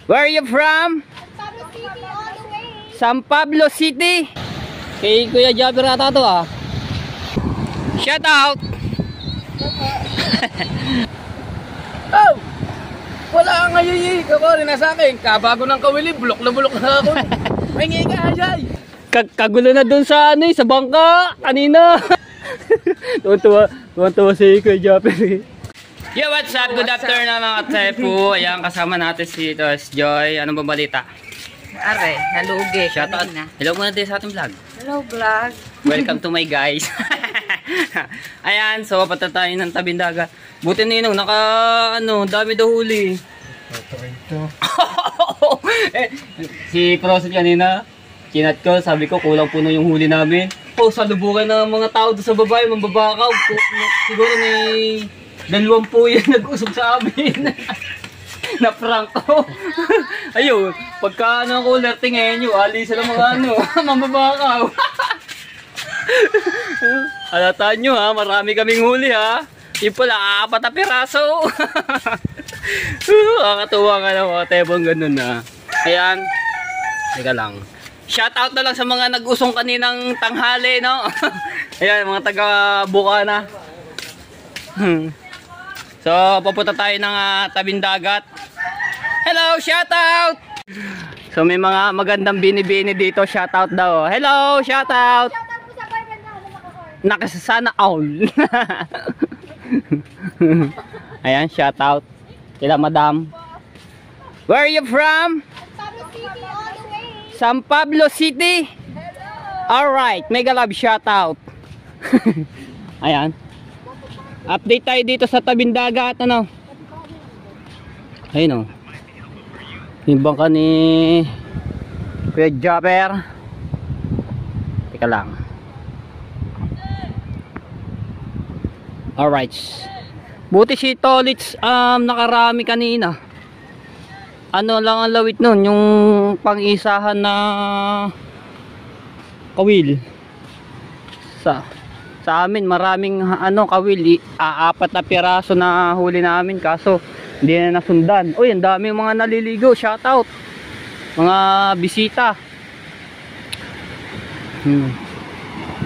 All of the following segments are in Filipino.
Where are you from? San Pablo City. Kay Kuya Jabber ata to ah. Shout out. Oh! Wala nga yun rin na sa akin. Kabago ng kawili, bulok na ako. May ngay ka, Jay. Kagulo na dun sa sa bangka kanina. Tuwa si Kuya Jabber. Yo, what's up? Good afternoon mga katepo. Ayan, kasama natin si Tos Joy. Anong balita? Are, nalugi. Shout out. Hello muna din sa ating vlog. Hello vlog. Welcome to my guys. Ayan, so papunta tayo ng tabing dagat. Buti ninong, dami daw huli. Si Prosit kanina, kinat ko, sabi ko kulang puno yung huli namin. Salubukan ng mga tao doon sa babae, mambabakaw. Siguro may 20 yan nag-usap sa amin. Na prank ko. Ayun, pagka cooler tingin nyo, ali sila mga mambabakaw. Halataan nyo ha, marami kaming huli ha. Yung pala, 4 na piraso. Kakatuwa ka na mga tebong ganun ha. Ayan, teka lang. Shout out na lang sa mga nag-usong kaninang tanghali, no? Ayan, mga taga-buka na. So, papunta tayo ng tabing dagat. Hello, shout out! So, may mga magandang bini-bini dito. Shout out daw. Hello, shout out! Nakasasana all. Ayan, shout out. Kila madam. Where are you from? San Pablo City. Alright, mega love shout out. Ayan. Update tayo dito sa tabing dagat, Ayun yung bangka ni Kuya Jabber. Teka lang. Alright. Buti si Tolits nakarami kanina. Ano lang ang lawit nun, yung pang-isahan na kawil. Sa amin maraming kawil, 4 na piraso na huli namin kaso hindi na nasundan. Uy, ang dami mga naliligo, shout out. Mga bisita.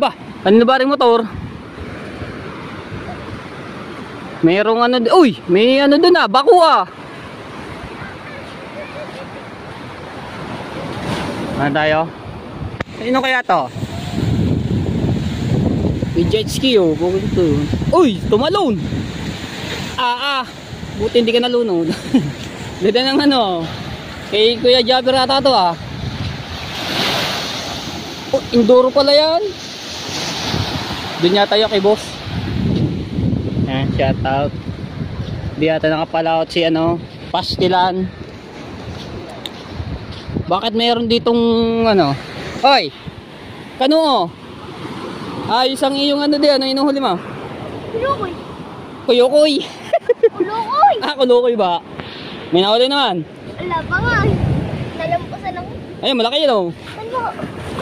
Ba, ano ba ring motor? Mayroong uy, may doon baku Ano tayo? Sino kaya to? May jet ski Uy, tumalon! Buti hindi ka nalunod. Ganda ng kay Kuya Jabber ata to Enduro pala yan. Doon yata tayo kay boss. Ayan, shout out. Di yata nakapalaot si Pastilan. Bakit mayroon ditong Hoy! Kano ayos ang iyong inuhuli mo? Kulukoy. Kuyukoy. Kulukoy. Kulukoy ba? May nahuli naman. Wala pa nga. Nalampasan lang. Ayun, malaki yun Ano?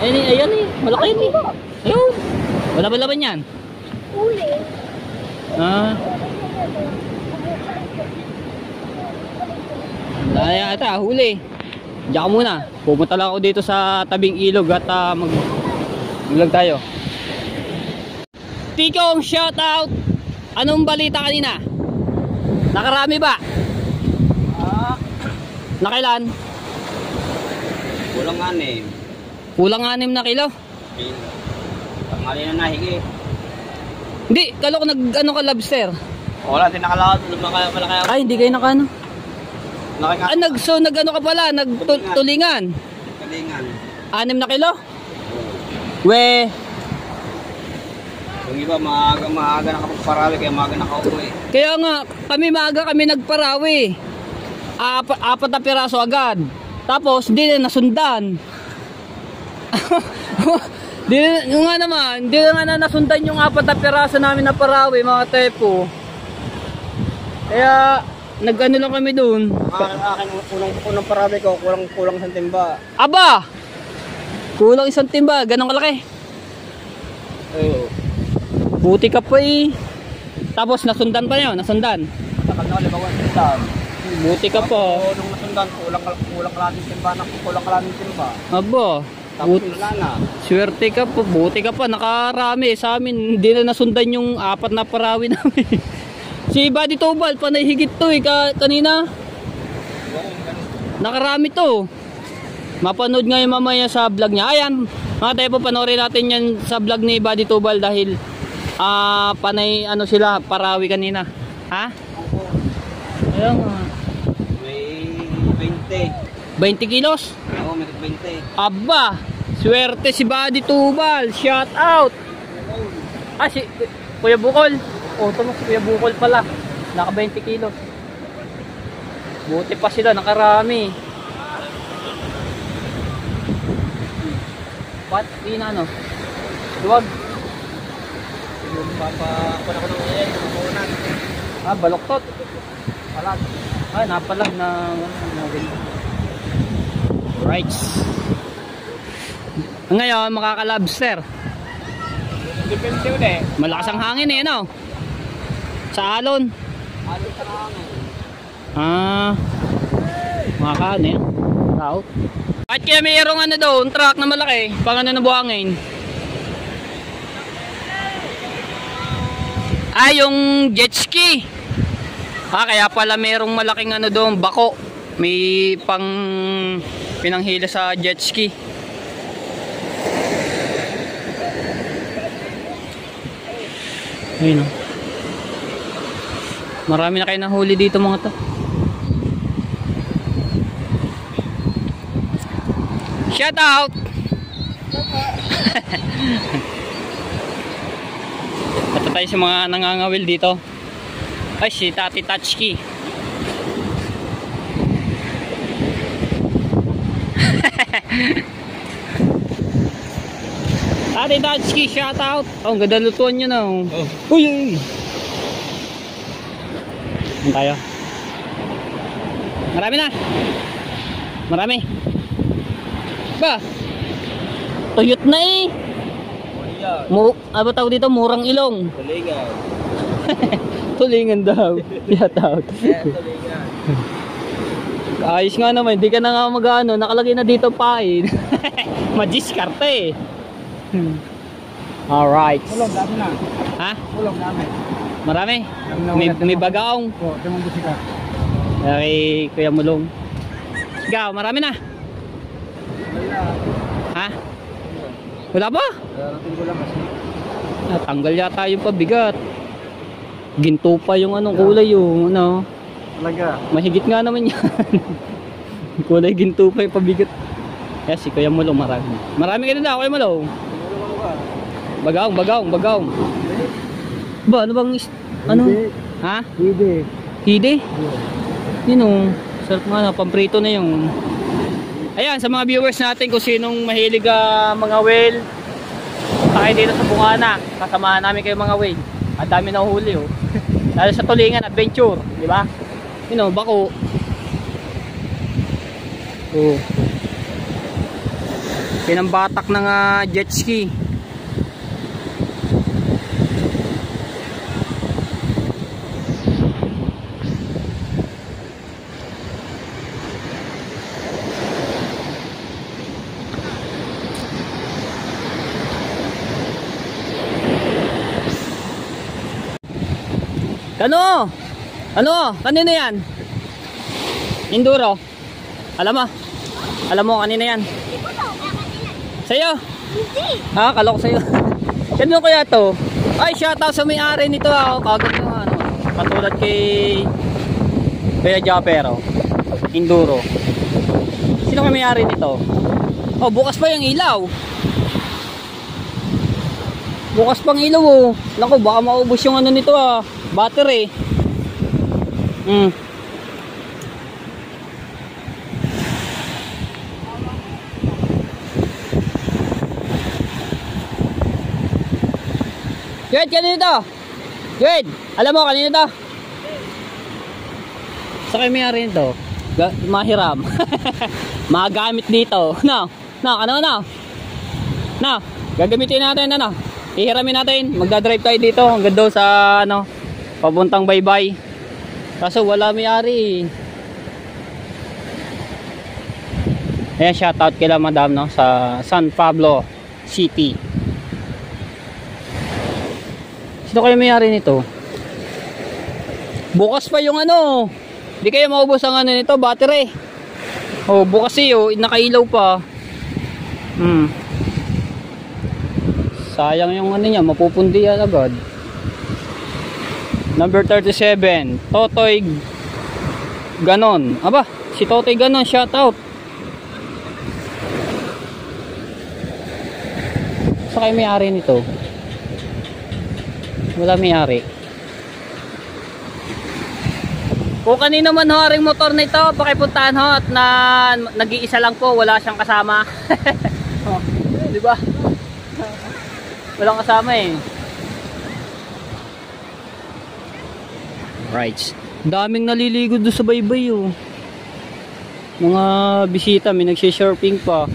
Ayun malaki yun Ayun. Wala ba laban yan? Huli. Dahil ata, huli. Diyan ka muna. Pumunta lang ako dito sa tabing ilog at mag-vlog tayo. Tikong shout out. Anong balita kanina? Nakarami ba? Nakailan? Kulang 6 na kilo? Tangali na nahigi. Hindi, kala ko ka lobster. Wala din nakalakad. Malaki. Ay, hindi kayo ka pala, nagtulingan. Tulingan. 6 na kilo? We. Yung iba maaga nakapagparawi kaya maaga nakauwi. Kaya nga, maaga kami nagparawi. 4 na piraso agad. Tapos, hindi na nasundan. Hindi na nasundan yung 4 na piraso namin na parawi, mga tepo. Kaya, lang kami dun. Akin, unang parawi ko, kulang 1 timba. Aba! Kulang 1 timba, ganun kalaki. Oo. Buti ka pa Tapos nasundan pa yun, nasundan. Takal na 5 timba. Buti ka pa. Oo, nung nasundan, kulang kalating timba na kulang kalating timba. Aba. Tapos wala na. Swerte ka po, buti ka pa, nakarami sa amin, hindi na nasundan yung 4 na parawi namin. Si Buddy Tobal, panay higit to kanina. Nakarami to. Mapanood ngayon mamaya sa vlog niya. Ayan, mga tayo po, panoorin natin yan sa vlog ni Buddy Tobal dahil panay ano sila, parawi kanina. Ha? Ayan nga. May 20. 20 kilos? Oo, may 20. Aba, swerte si Buddy Tubal. Shout out. Si Kuya Bukol. Tama si Kuya Bukol pala. Naka 20 kilos. Buti pa sila, nakarami. What? Di na ano? Duwag. Papakuha ko ng iyan. Kukunan. Baloktot. Palag. Napalag na right. Ngayon, makakalabster. Depende ulit. Malakas ang hangin no? Sa alon. Alon sa hangin. Makakaan Out. At kaya mayroong doon, truck na malaki, pang ng buhangin. Yung jet ski. Kaya pala mayroong malaking doon, bako. May pang pinanghila sa jet ski. Ayun Marami na kayo nahuli dito mga to. Shout out. Ito tayo sa mga nangangawil dito. Si Tati Tatchki. Tati Tatchki, shout out. Ang ganda lutuan nyo na. Uy. Ano tayo? Marami na. Marami. Ba? Tuyot na ano ba tawag dito? Murang ilong. Tulingan. Tulingan daw. Shout out. Tulingan. Ayos nga naman, hindi ka na nga mag-ano, nakalagay na dito pain. Majiskarte. Alright. Ulong, dami na. Ha? Ulong, dami. Marami? May bagaong. Oo, damang busika. Kay Kuya Mulong. Ikaw, marami na? Wala. Ha? Wala ba? Darating ko lang kasi. Tanggal yata yung pabigat. Ginto pa yung kulay yung Talaga. mahigit nga naman yan. Kulay ginto pa yung pabigat. Kaya si Kuya Mulong marami. Marami ka na Kuya Mulong. Bagaong. Ba, ano bang Hindi. Ha? Hindi. Hide? Yun sarap nga na, pamprito na yung. Ayan, sa mga viewers natin kung sinong mahilig mga whale, punta kayo dito sa Bungana. Kasamahan namin kayo mga whale. Ang dami na huli Lalo sa Tulingan Adventure, di ba? Bako. Pinambatak ng jet ski. Kanino yan? Enduro. Alam mo kanino yan? Sa'yo? Hindi. Kalok sa'yo. Kanino kaya to? Shoutout sa may-ari nito kagad yung katulad kay Kuya Japero. Enduro. Sino kaya may-ari nito? Bukas pa yung ilaw. Bukas pang ilaw Naku, baka maubos yung nito battery. Good, kanino to? Good. Alam mo, kanino to? Sa kayo may-ari nito? Mahiram. Magamit dito. Ano? Gagamitin natin, ihiramin natin. Magdadrive tayo dito hanggang doon sa, papuntang Baybay. Kaso wala may-ari. Ayan, shoutout kila madam, no, sa San Pablo City. Sino kayo may-ari nito? Bukas pa yung ano. Hindi kayo maubos ang ano nito, battery. Oh, bukas eh, nakailaw pa. Sayang yung ano niya, mapupundi yan agad. Number 37, Totoy Ganon. Aba, si Totoy Ganon, shout out. Sa kayo may-ari nito? Wala may-ari. Kung kanino man ho aring motor na ito, pakipuntahan ho at nag-iisa lang po, wala siyang kasama. Oh, di ba? Walang kasama eh. Right. Daming naliligo doon sa baybay oh. Mga bisita, may nagsi-surfing pa.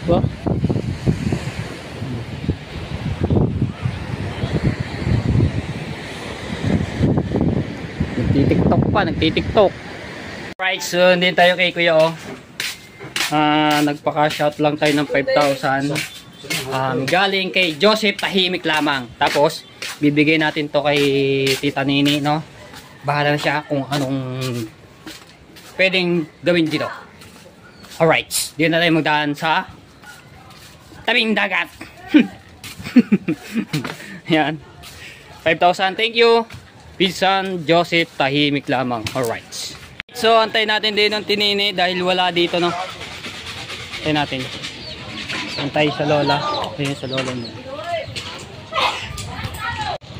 Diba? Nagtitiktok. Right, so hindi tayo kay kuya oh. Nagpaka-shout lang tayo ng 5,000. Galing kay Joseph Tahimik lamang. Tapos bibigay natin to kay Tita Nini, no? Bahala na siya kung anong pwedeng gawin dito. Alright, dito na tayo magdaan sa tabing dagat. Yan, 5,000, thank you Pinsan Joseph Tahimik lamang. Alright, so antayin natin din ng tinini dahil wala dito, no? Antayin natin, antay sa lola. Ayun sa lola mo.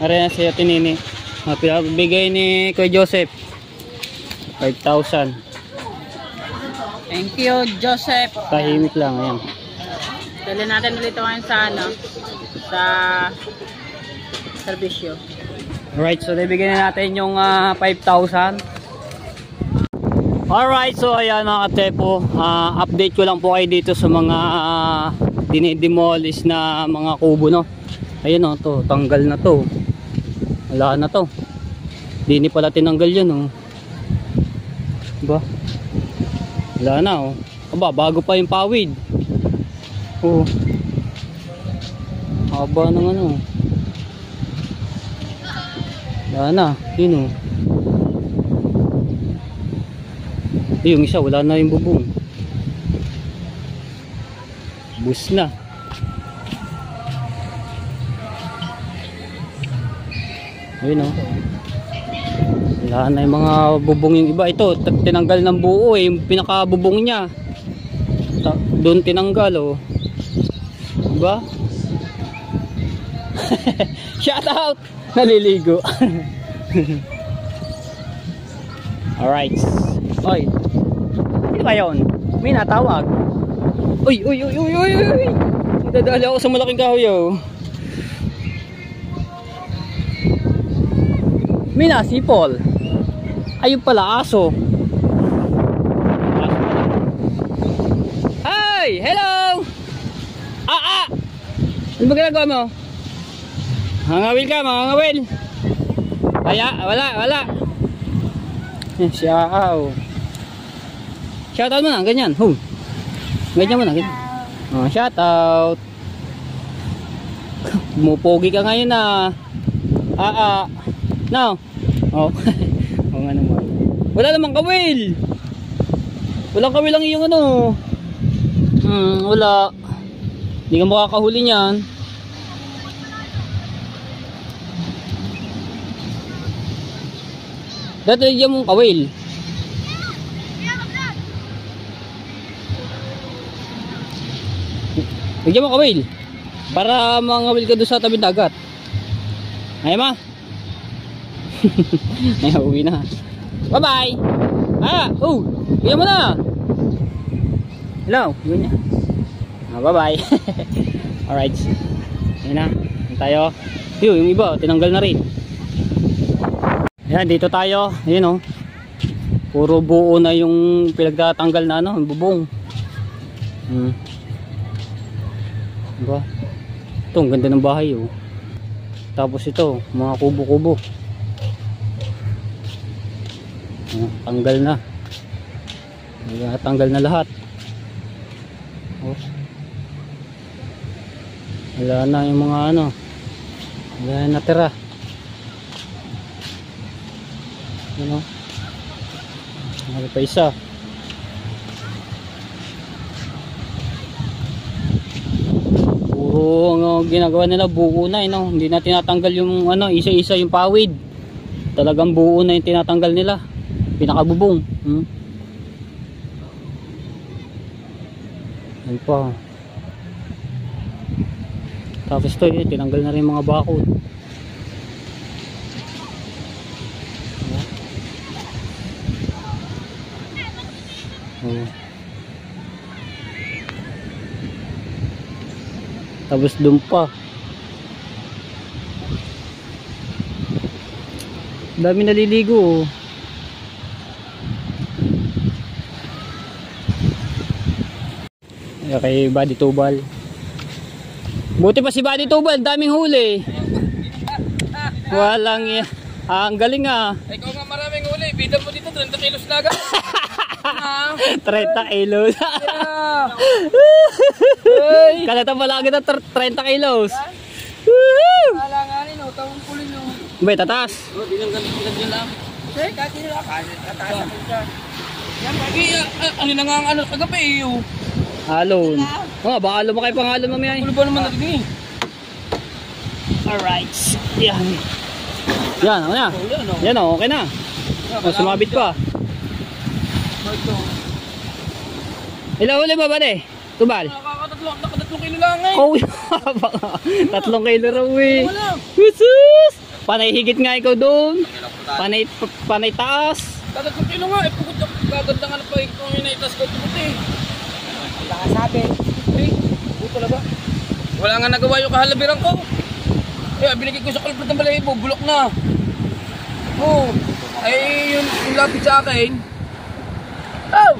Ayan siya tinini. Pinabigay ni Kuya Joseph 5,000. Thank you, Joseph. Tahimik lang, ayan. Dali natin ulit ngayon sa ano, sa serbisyo. Alright, so nabigyan na natin yung 5,000. Alright, so ayan mga katepo, update ko lang po kayo dito sa mga dinidemolish na mga kubo, no? Ayun o, to, tanggal na to. Wala na to. Dini pala tinanggal yun oh. Diba? Wala na oh. Aba, bago pa yung pawid. Oh. Haba ng ano. Wala na. Yun oh. Yung isa, wala na yung bubong. Bus na. Ayun oh. Wala na yung mga bubong yung iba. Ito, tinanggal ng buo eh. Yung pinakabubong niya. Doon tinanggal oh. Diba? Shout out! Naliligo. Alright. Oy. Sino ba yun? May natawag. Uy, uy, uy, uy, uy, uy. Nadadali ako sa malaking kahoy oh. May nasipol. Ayun pala, aso. Hi! Hello! Ano ba ginagawa mo? Hangawil ka, hangawil. Wala. Siyaw. Shoutout mo na, ganyan. Ganyan mo na, ganyan. Oh, shoutout. Mupogi ka ngayon na. No. Oh. Oo nga naman. Wala namang kawil. Walang kawil lang yung ano. Wala. Hindi ka makakahuli niyan. Dati lagyan mong kawil. Lagyan mo kawil. Para mangawil ka doon sa tabi dagat. Ay ma. Ay, uwi na. Bye bye. Bigyan mo na. Hello, yun niya. Bye bye. Alright. Ayun na. Ayun tayo. Yung iba, tinanggal na rin. Ayan, dito tayo. Ayun oh. Puro buo na yung pinagtatanggal na ano, bubong. Diba? Ito, ang ganda ng bahay oh. Tapos ito, mga kubo-kubo. Tanggal na. Tanggal na lahat. Oh. Wala na yung mga ano. Wala na natira. Ano? Ano pa isa? Puro ano, ginagawa nila buo na, no? Hindi na tinatanggal yung ano, isa-isa yung pawid. Talagang buo na yung tinatanggal nila. Pinakabubong. Ayun pa. Tapos to, tinanggal na rin mga bakod. Tapos doon pa. Dami naliligo. Kay Buddy Tubal. Buti pa si Buddy Tubal, daming huli. Walang ang galing ah. Ikaw nga maraming huli. Bida mo dito 30 kilos na agad. 30 kilos. Kalata pala kita 30 kilos. Alanganin o, tawang kulin o. Bay, tatas. Binanggan nyo lang. Eh, kasi nila. Tataas ako siya. Yan, lagi. Ano na nga ang ano kagabi eh. Halon. Oh, baka lumakay pang halon mamaya. Ano ba naman natin eh? Alright. Yan. Yan, ano na? Yan o, okay na. Oh, sumabit pa. Ilang huli ba ba de? Tubal? Nakakatatlong kilo lang eh. Oh, 3 kilo raw eh. Jesus! Panay higit nga ikaw doon. Panay taas. 3 kilo nga eh. Gaganda nga na pa kung inaitas ko puti. Wala nga sabi. Eh, buto na ba? Wala nga nagawa yung kahalabiran ko. Eh, binigay ko sa kalpot ng balahibo. Bulok na. Oh. Ay, yung lapit sa akin. Oh!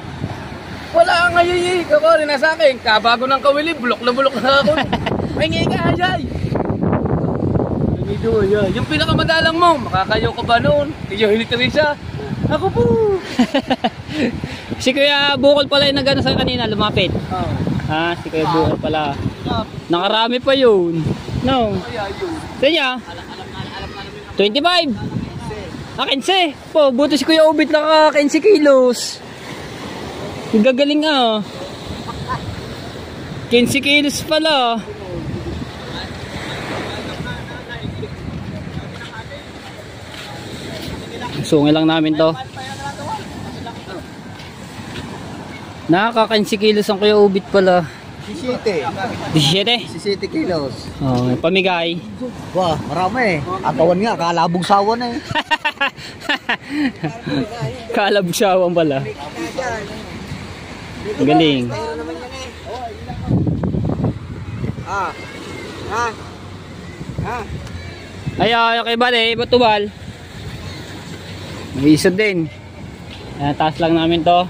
Wala nga yay. Ako rin na sa akin. Kabago ng kawili. Bulok na ako. May ngay ka, Ajay. Yung pinakamadalang mo. Makakayaw ka ba noon? Iyo, hindi rin siya. Ako po. Si Kuya Bukol pala yung nagano sa kanina, lumapit. Oh. Ha, si Kuya Bukol pala. Nakarami pa yun. No. Sa niya? 25. 15. Po, buti si Kuya Ubit naka 15 kilos. Gagaling ah. 15 kilos pala. Sungil lang namin to. Nakaka 15 kilos ang Kuya Ubit pala. 17. 17? 17 kilos. Oh, pamigay. Wah, marami eh. Atawan nga, kalabog sawan eh. Kalabsawan pala. Galing. Ay, okay ba eh, batubal? May isod din. Ayan, taas lang namin to.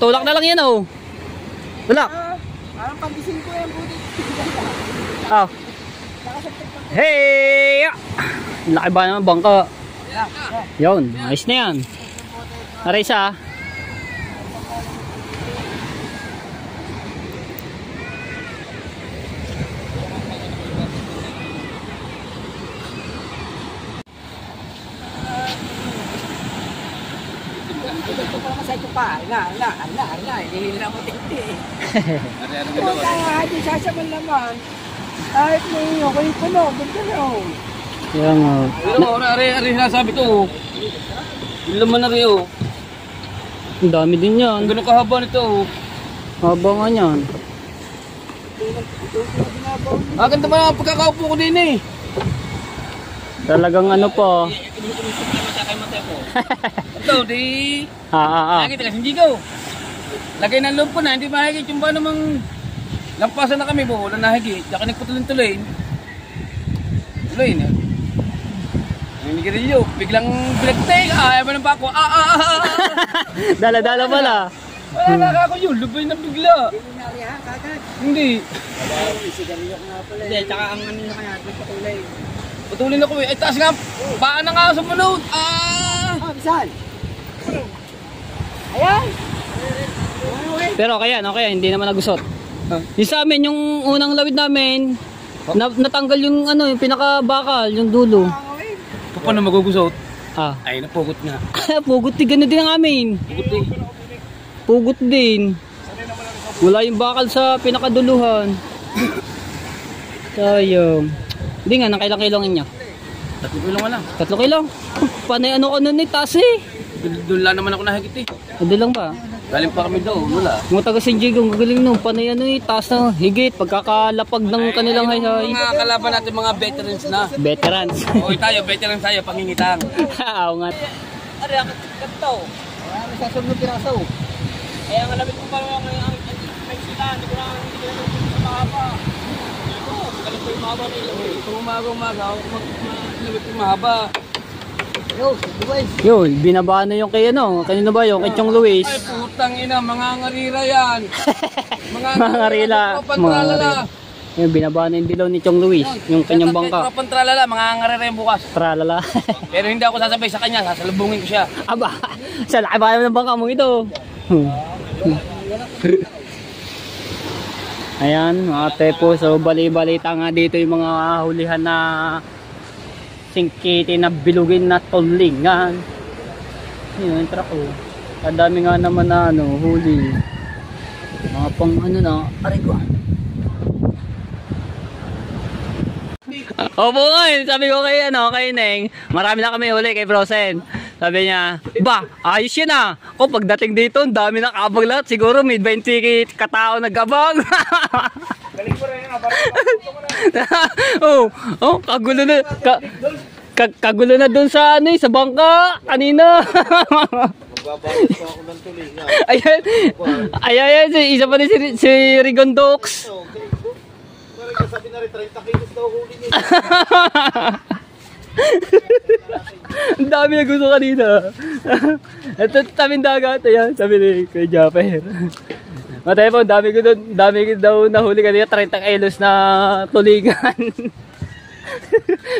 Tulak na lang yan oh. Tulak. Parang pag-ising ko yan, buti. Oh. Hey! Laki ba naman bangka? Yun, ayos na yan. Aray isa. Masay ko pa. Hindi na mo tinti. Kung hindi sasaman naman. Kahit may okay ko no, ganda na oh. Yan oh. Pero ari sinasabi ko. Yung laman na rin oh. Ang dami din yan. Ganun kahaba nito oh. Haba nga yan. Ganda ba ang pagkakaupo ko din eh. Talagang ano po. Ito di. Lagi tagas hindi ko. Lagay ng loob ko na, hindi mahigit yung ba namang lampasan na kami po, wala nahigit. Saka nagpatuloy-tuloy. Tuloy na. Hindi ka rin yun. Biglang pinagtay. Ayaw mo ng bako. Dala-dala pala. Wala ako yun. Lubay na bigla. Hindi. Sigarilyo nga pala. Hindi, tsaka ang ano na kaya, sa kulay. Ito Putulin ako eh. Ay, taas nga. Paan na nga sumunod. Ah! Saan? Ayan. Pero okay, hindi naman nagusot. Yung sa amin, yung unang lawid namin, natanggal yung ano, yung pinakabakal, yung dulo. Paano magugusot? Ah. Ay, napugot nga. Pugot din, gano'n din ang amin. Pugot eh. Pugot din. Wala yung bakal sa pinakaduluhan. Sayang. Hindi nga, nang kailang kilongin niya? 3 kilo nga lang. 3 kilo? Panay ano ka nun eh, taas eh. Doon lang naman ako nahigit eh. Ado lang ba? Galing pa kami doon, wala. Mga taga San Diego, ang gagaling no. Panay ano eh, taas na higit. Pagkakalapag ng kanilang hay-hay. Mga kalaban natin, mga veterans na. Veterans. Okay tayo, veterans tayo, pangingitang. Oo nga. Ari, ang kanto. Wala na sasunod na piraso. Kaya nga labit ko pa mga ang sila, hindi ko na mahaba. Ito, galit ko yung mahaba nila. Kung umaga, labit ko mahaba. Yo, Dubai. Yun, binaba na yung kay ano. Kanino ba yung kay Chong Luis? Ay, putang ina, mga ngarira yan. Mga ngarila. Mga ngarila. Yung binaba na yung dilaw ni Chong Luis. Yung kanyang bangka. Tropang tralala, mga ngarira yung bukas. Tralala. Pero hindi ako sasabay sa kanya, sasalubungin ko siya. Aba, sa laki ba ng bangka mo ito? Ayan, mga tepo. So, bali-balita nga dito yung mga hulihan na singkiti na bilugin na tulingan. Yun, truck ko. Kadami nga naman na ano, huli. Mga pang ano na, aray ko. Opo nga, sabi ko kay Neng, marami na kami huli kay Frozen. Sabi niya, ba, ayos yun ah. Kung pagdating dito, ang dami na kabag lahat. Siguro may 20 katao nagabang. Galing ko rin nga, oh, kagulo na. Kagulo na doon sa ano, sa bangka kanina. Magbabayad pa ako ng tulingan. Ayan, isa pa rin si Rigondox. Parang kasabi na rin, 30 kilos daw huli niya. Ang dami na gusto kanina. Ito taming dagat. Ayan, sabi ni Kuya Japper. Matay po, dami daw nahuli kanina, 30 kilos na tulingan.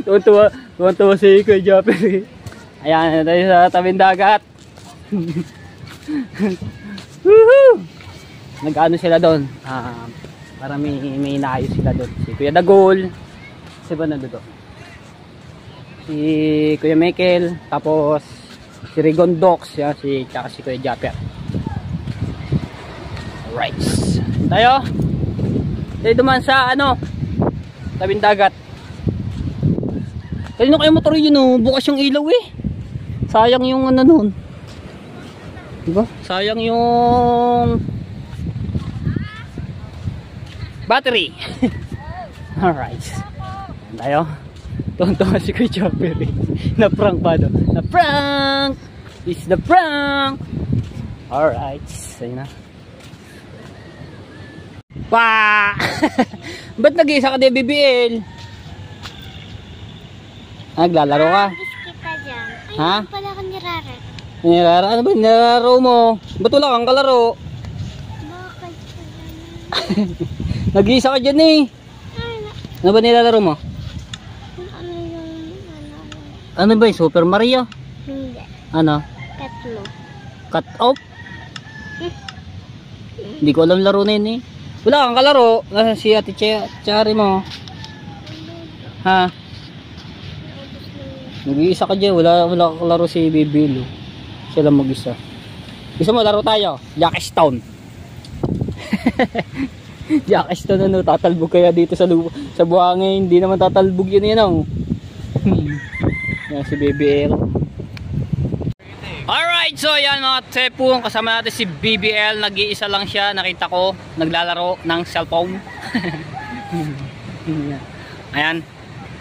Tuwan-tuwa si Kuya Japper. Ayan, tayo sa taming dagat. Nag-ano sila doon? Para may inaayos sila doon. Si Kuya Dagol. Si ba nandun doon? Si Kuya Michael, tapos si Rigondox, ya, tsaka si Kuya Japper. Alright. Tayo duman sa ano, tabing dagat. Kanino kayo motor yun oh, bukas yung ilaw eh. Sayang yung ano nun. Diba? Sayang yung battery. Alright. Tayo. Tonto si Kuya Japper. Na-prank pa do. Na-prank! It's the prank! Alright. Ayun na. Pa! Ba't nag-iisa ka din, BBL? Naglalaro ka? Gusto kita dyan. Ay, Ha? hindi pala ka nirara. Nilaro? Ano ba? Nilaro mo? Ba't wala kang kalaro? Bakit pala? Nag-iisa ka dyan eh. Ano ba nilalaro mo? Ano yung Ano ba yung Super Mario? Hindi. Ano? Tatlo. Cut off? Hindi ko alam laro na yun eh. Wala kang kalaro. Nasa si Ate Chari mo. Ha? Nag-iisa ka dyan. Wala kang laro si Bibilo. Sila mag-isa. Gusto mo laro tayo? Jackstown. Jackstown ano? Tatalbog kaya dito sa buhangin. Hindi naman tatalbog yun yan oh. Yan si BBL. Alright, so yan mga tepo, kasama natin si BBL, nag-iisa lang siya, nakita ko, naglalaro ng cellphone. Ayan.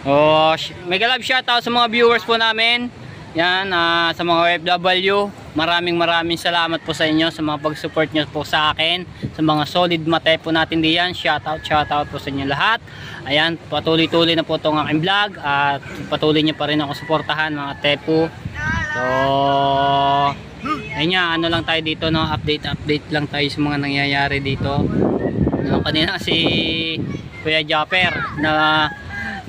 Oh, mega love shoutout sa mga viewers po namin. Yan, sa mga OFW, maraming salamat po sa inyo sa mga pag-support nyo po sa akin, sa mga solid matepo natin diyan. Shoutout po sa inyo lahat. Ayan, patuloy-tuloy na po itong aking vlog at patuloy nyo pa rin ako suportahan mga tepo. So, ayun nga, ano lang tayo dito, no? Update lang tayo sa mga nangyayari dito. No, kanina si Kuya Japper na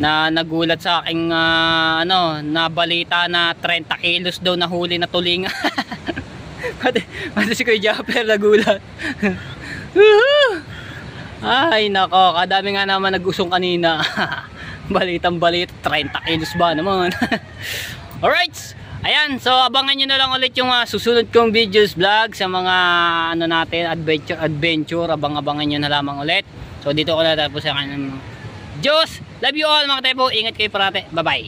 na nagulat sa aking na balita na 30 kilos daw na huli na tulinga. pati si Kuya Japper nagulat. Ay nako, kadami nga naman nag-usong kanina. Balitang balita, 30 kilos ba naman. Alright, ayan, so abangan nyo na lang ulit yung susunod kong videos vlog sa mga natin, adventure, abang-abangan nyo na lamang ulit. So dito ko na tapos sa kanang Diyos, love you all mga tepo, ingat kayo parate, bye bye.